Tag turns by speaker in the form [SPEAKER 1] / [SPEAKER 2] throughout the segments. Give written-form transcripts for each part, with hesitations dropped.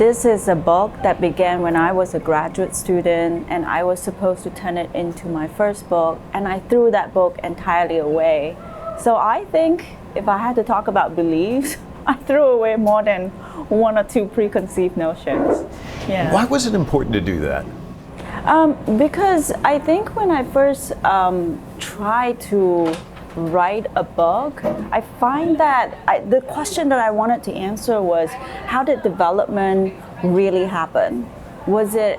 [SPEAKER 1] this is a book that began when I was a graduate student, and I was supposed to turn it into my first book, and I threw that book entirely away. So I think if I had to talk about beliefs, I threw away more than one or two preconceived notions. Yeah.
[SPEAKER 2] Why was it important to do that?
[SPEAKER 1] Because I think when I first tried to write a book, I find that the question that I wanted to answer was, how did development really happen? Was it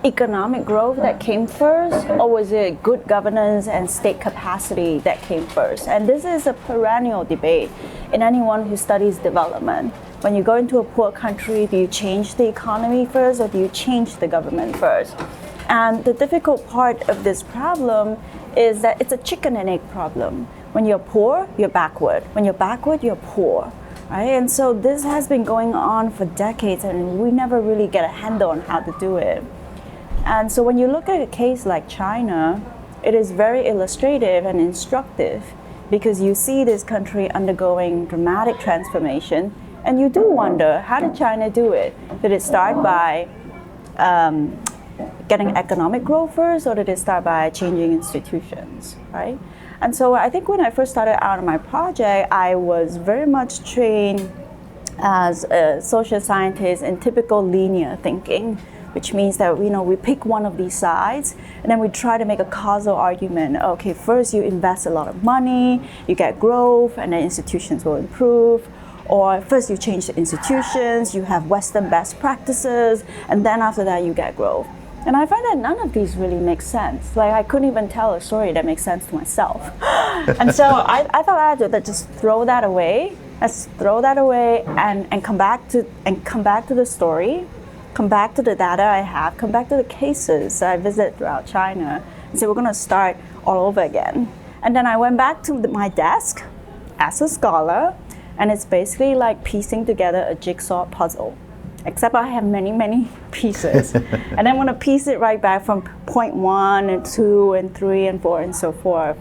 [SPEAKER 1] economic growth that came first, or was it good governance and state capacity that came first? And this is a perennial debate in anyone who studies development. When you go into a poor country, do you change the economy first, or do you change the government first? And the difficult part of this problem is that it's a chicken and egg problem. When you're poor, you're backward. When you're backward, you're poor. Right? And so this has been going on for decades, and we never really get a handle on how to do it. And so when you look at a case like China, it is very illustrative and instructive, because you see this country undergoing dramatic transformation, and you do wonder, how did China do it? Did it start by getting economic growth first, or did it start by changing institutions, right? And so I think when I first started out on my project, I was very much trained as a social scientist in typical linear thinking, which means that we pick one of these sides, and then we try to make a causal argument. Okay, first you invest a lot of money, you get growth, and then institutions will improve. Or first you change the institutions, you have Western best practices, and then after that you get growth. And I find that none of these really make sense. Like, I couldn't even tell a story that makes sense to myself. And so I thought I had to just throw that away. Let's throw that away and come back to the story, come back to the data I have, come back to the cases I visit throughout China, and say we're going to start all over again. And then I went back to my desk as a scholar, and it's basically like piecing together a jigsaw puzzle. Except I have many, many pieces. And I want to piece it right back from point 1 and 2 and 3 and 4 and so forth.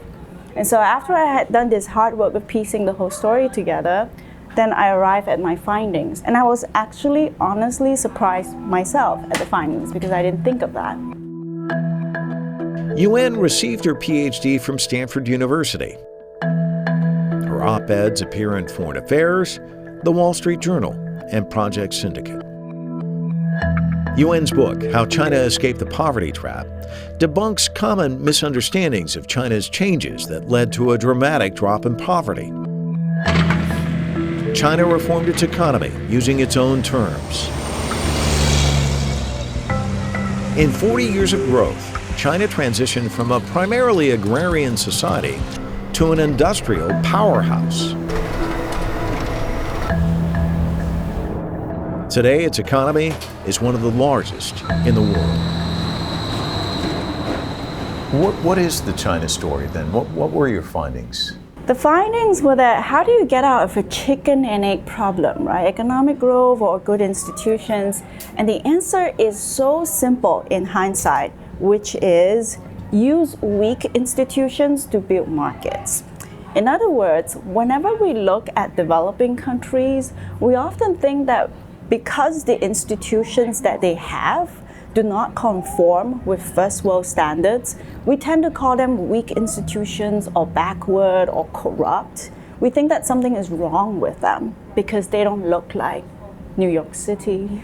[SPEAKER 1] And so after I had done this hard work of piecing the whole story together, then I arrived at my findings. And I was actually honestly surprised myself at the findings, because I didn't think of that.
[SPEAKER 2] Yuen received her PhD from Stanford University. Her op-eds appear in Foreign Affairs, The Wall Street Journal, and Project Syndicate. Yuen's book, How China Escaped the Poverty Trap, debunks common misunderstandings of China's changes that led to a dramatic drop in poverty. China reformed its economy using its own terms. In 40 years of growth, China transitioned from a primarily agrarian society to an industrial powerhouse. Today, its economy is one of the largest in the world. What is the China story then? What were your findings?
[SPEAKER 1] The findings were that, how do you get out of a chicken and egg problem, right? Economic growth or good institutions? And the answer is so simple in hindsight, which is use weak institutions to build markets. In other words, whenever we look at developing countries, we often think that because the institutions that they have do not conform with first world standards, we tend to call them weak institutions or backward or corrupt. We think that something is wrong with them because they don't look like New York City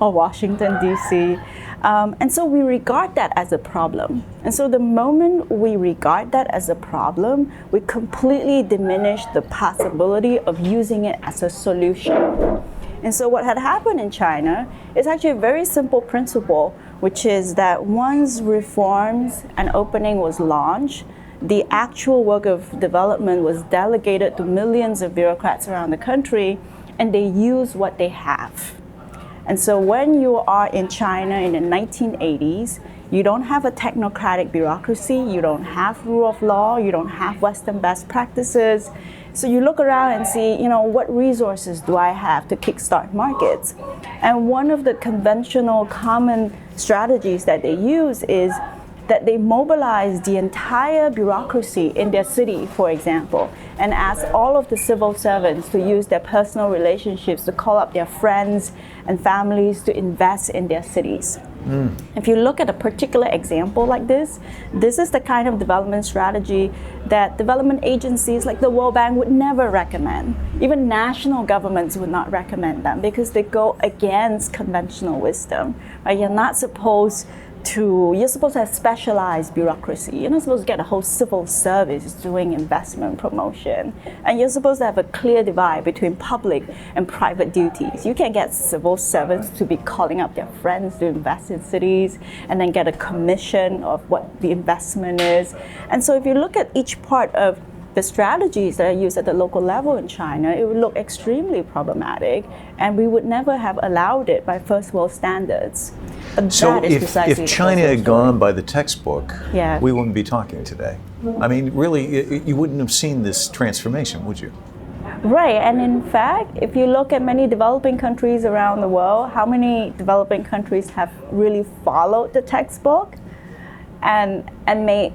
[SPEAKER 1] or Washington, D.C. And so we regard that as a problem. And so the moment we regard that as a problem, we completely diminish the possibility of using it as a solution. And so what had happened in China is actually a very simple principle, which is that once reforms and opening was launched, the actual work of development was delegated to millions of bureaucrats around the country, and they use what they have. And so when you are in China in the 1980s, you don't have a technocratic bureaucracy, you don't have rule of law, you don't have Western best practices. So you look around and see, what resources do I have to kickstart markets? And one of the conventional common strategies that they use is that they mobilized the entire bureaucracy in their city, for example, and asked all of the civil servants to use their personal relationships to call up their friends and families to invest in their cities. If you look at a particular example like this is the kind of development strategy that development agencies like the World Bank would never recommend. Even national governments would not recommend them because they go against conventional wisdom. Right? You're supposed to have specialized bureaucracy. You're not supposed to get a whole civil service doing investment promotion. And you're supposed to have a clear divide between public and private duties. You can't get civil servants to be calling up their friends to invest in cities and then get a commission of what the investment is. And so if you look at each part of the strategies that are used at the local level in China, it would look extremely problematic, and we would never have allowed it by first world standards. But
[SPEAKER 3] so if China had gone by the textbook,
[SPEAKER 1] yeah,
[SPEAKER 3] we wouldn't be talking today. I mean, really, you wouldn't have seen this transformation, would you?
[SPEAKER 1] Right, and in fact, if you look at many developing countries around the world, how many developing countries have really followed the textbook and made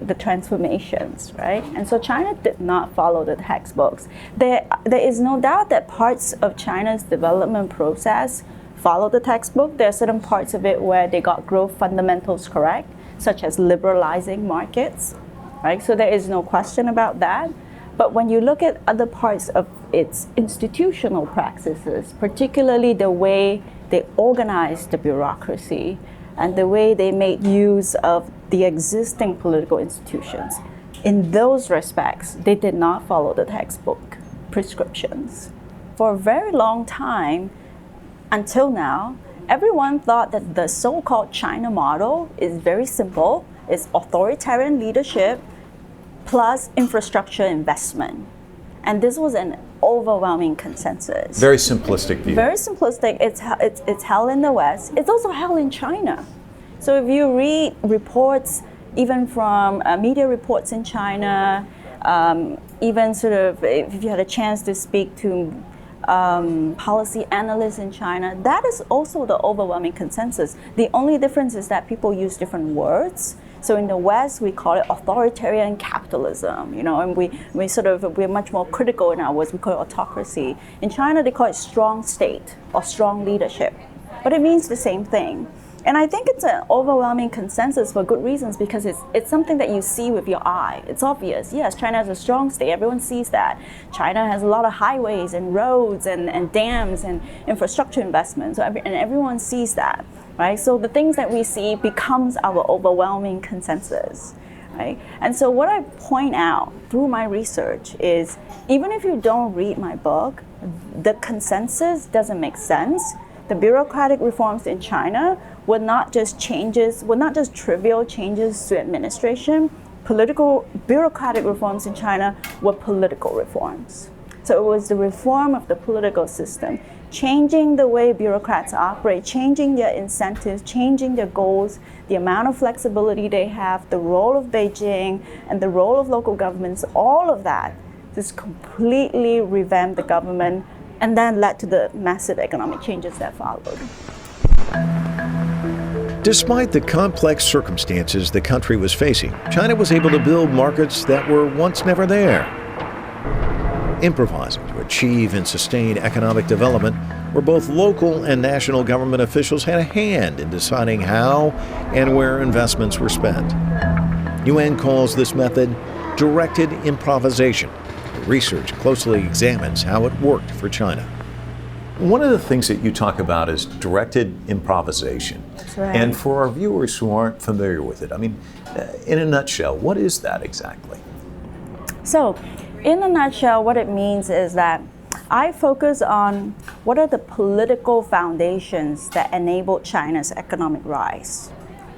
[SPEAKER 1] the transformations, right? And so China did not follow the textbooks. There is no doubt that parts of China's development process follow the textbook. There are certain parts of it where they got growth fundamentals correct, such as liberalizing markets, right? So there is no question about that. But when you look at other parts of its institutional practices, particularly the way they organize the bureaucracy and the way they made use of the existing political institutions, in those respects, they did not follow the textbook prescriptions. For a very long time, until now, everyone thought that the so-called China model is very simple. It's authoritarian leadership plus infrastructure investment. And this was an overwhelming consensus.
[SPEAKER 3] Very simplistic view.
[SPEAKER 1] Very simplistic. It's held in the West. It's also held in China. So if you read reports, even from media reports in China, even sort of if you had a chance to speak to policy analysts in China, that is also the overwhelming consensus. The only difference is that people use different words. So in the West, we call it authoritarian capitalism, and we're much more critical in our words. We call it autocracy. In China, they call it strong state or strong leadership, but it means the same thing. And I think it's an overwhelming consensus for good reasons, because it's something that you see with your eye. It's obvious. Yes, China has a strong state. Everyone sees that. China has a lot of highways and roads and dams and infrastructure investments. And everyone sees that, right? So the things that we see becomes our overwhelming consensus, right? And so what I point out through my research is, even if you don't read my book, the consensus doesn't make sense. The bureaucratic reforms in China were not just trivial changes to administration. Bureaucratic reforms in China were political reforms. So it was the reform of the political system, changing the way bureaucrats operate, changing their incentives, changing their goals, the amount of flexibility they have, the role of Beijing and the role of local governments, all of that just completely revamped the government, and then led to the massive economic changes that followed.
[SPEAKER 2] Despite the complex circumstances the country was facing, China was able to build markets that were once never there. Improvising to achieve and sustain economic development, where both local and national government officials had a hand in deciding how and where investments were spent. Yuen calls this method directed improvisation. Research closely examines how it worked for China.
[SPEAKER 3] One of the things that you talk about is directed improvisation.
[SPEAKER 1] That's right.
[SPEAKER 3] And for our viewers who aren't familiar with it, I mean, in a nutshell, what is that exactly?
[SPEAKER 1] So, in a nutshell, what it means is that I focus on what are the political foundations that enabled China's economic rise,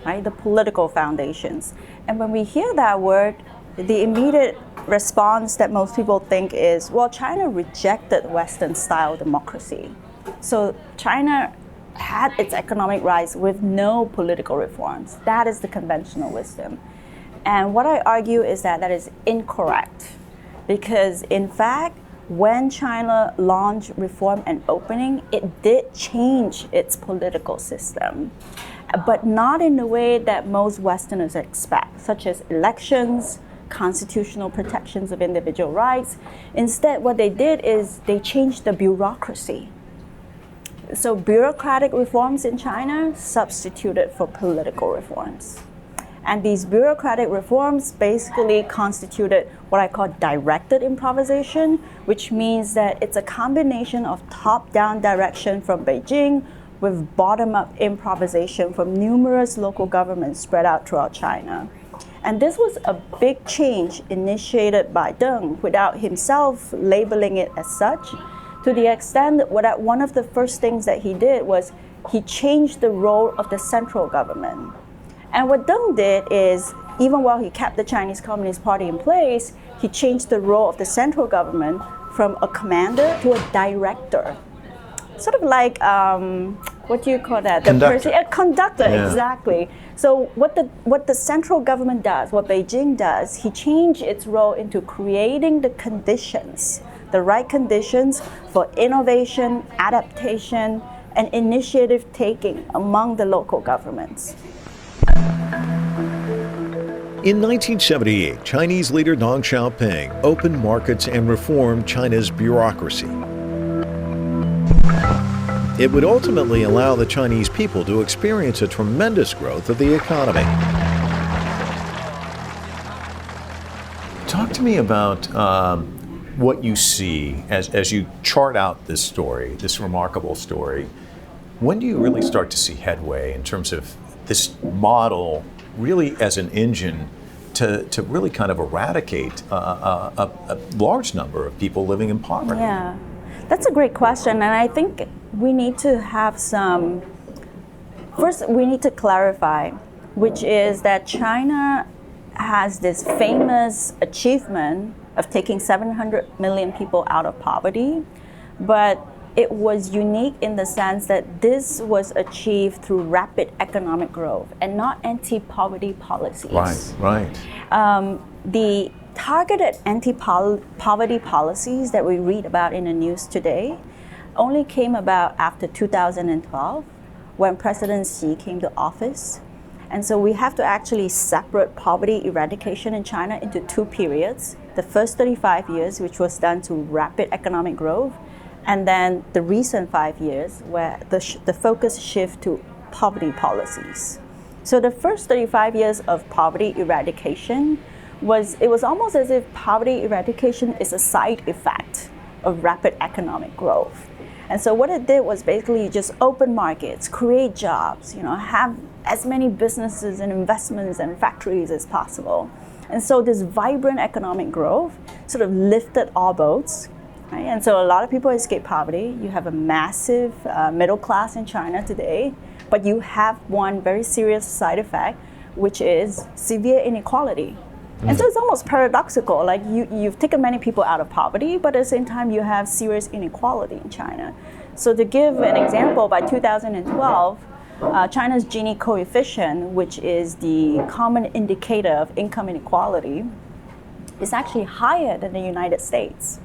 [SPEAKER 1] right? The political foundations. And when we hear that word, the immediate response that most people think is, well, China rejected Western-style democracy. So China had its economic rise with no political reforms. That is the conventional wisdom. And what I argue is that that is incorrect. Because in fact, when China launched reform and opening, it did change its political system. but not in the way that most Westerners expect, such as elections, constitutional protections of individual rights. Instead, what they did is they changed the bureaucracy. So bureaucratic reforms in China substituted for political reforms. And these bureaucratic reforms basically constituted what I call directed improvisation, which means that it's a combination of top-down direction from Beijing with bottom-up improvisation from numerous local governments spread out throughout China. And this was a big change initiated by Deng without himself labeling it as such, to the extent that one of the first things that he did was he changed the role of the central government. And what Deng did is, even while he kept the Chinese Communist Party in place, he changed the role of the central government from a commander to a director. Sort of like, what do you call that?
[SPEAKER 3] Conductor.
[SPEAKER 1] A conductor,
[SPEAKER 3] Yeah.
[SPEAKER 1] exactly. So what the central government does, what Beijing does, he changed its role into creating the conditions, the right conditions for innovation, adaptation, and initiative taking among the local governments.
[SPEAKER 2] In 1978, Chinese leader Deng Xiaoping opened markets and reformed China's bureaucracy. It would ultimately allow the Chinese people to experience a tremendous growth of the economy.
[SPEAKER 3] Talk to me about what you see as you chart out this story, this remarkable story. When do you really start to see headway in terms of this model really as an engine to really kind of eradicate a large number of people living in poverty?
[SPEAKER 1] Yeah, that's a great question. And I think we need to have first we need to clarify, which is that China has this famous achievement of taking 700 million people out of poverty, but it was unique in the sense that this was achieved through rapid economic growth and not anti-poverty policies.
[SPEAKER 3] Right.
[SPEAKER 1] The targeted anti-poverty policies that we read about in the news today only came about after 2012 when President Xi came to office. And so we have to actually separate poverty eradication in China into two periods. The first 35 years, which was done through rapid economic growth, and then the recent 5 years where the focus shift to poverty policies. So the first 35 years of poverty eradication was almost as if poverty eradication is a side effect of rapid economic growth. And so what it did was basically just open markets, create jobs, have as many businesses and investments and factories as possible. And so this vibrant economic growth sort of lifted all boats. Right? And so a lot of people escape poverty. You have a massive middle class in China today, but you have one very serious side effect, which is severe inequality. And so it's almost paradoxical, like you've taken many people out of poverty, but at the same time you have serious inequality in China. So to give an example, by 2012, China's Gini coefficient, which is the common indicator of income inequality, is actually higher than the United States,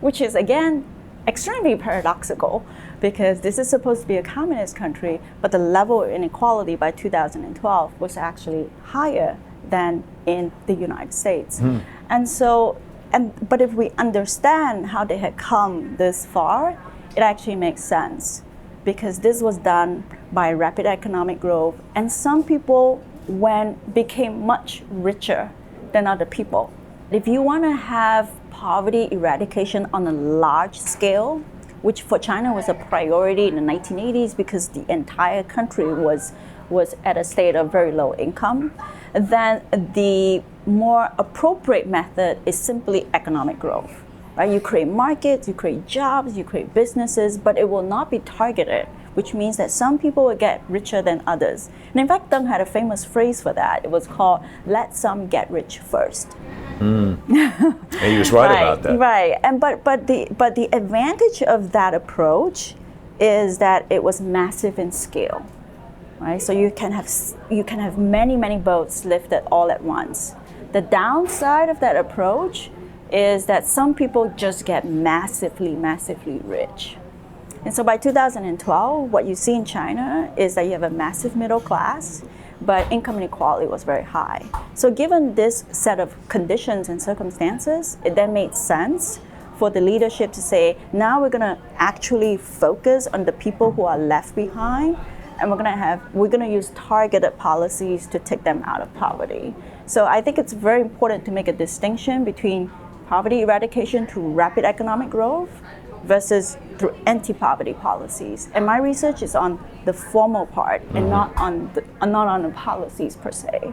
[SPEAKER 1] which is, again, extremely paradoxical because this is supposed to be a communist country, but the level of inequality by 2012 was actually higher than in the United States. But if we understand how they had come this far, it actually makes sense because this was done by rapid economic growth, and some people became much richer than other people. If you want to have poverty eradication on a large scale, which for China was a priority in the 1980s because the entire country was at a state of very low income, then the more appropriate method is simply economic growth. Right? You create markets, you create jobs, you create businesses, but it will not be targeted, which means that some people will get richer than others. And in fact, Deng had a famous phrase for that. It was called, "Let some get rich first."
[SPEAKER 3] And he was right about that.
[SPEAKER 1] Right, and but the advantage of that approach is that it was massive in scale. Right, so you can have many boats lifted all at once. The downside of that approach is that some people just get massively rich. And so by 2012, what you see in China is that you have a massive middle class, but income inequality was very high. So given this set of conditions and circumstances, it then made sense for the leadership to say, now we're gonna actually focus on the people who are left behind, and we're gonna use targeted policies to take them out of poverty. So I think it's very important to make a distinction between poverty eradication through rapid economic growth versus through anti-poverty policies. And my research is on the formal part and not on the policies per se.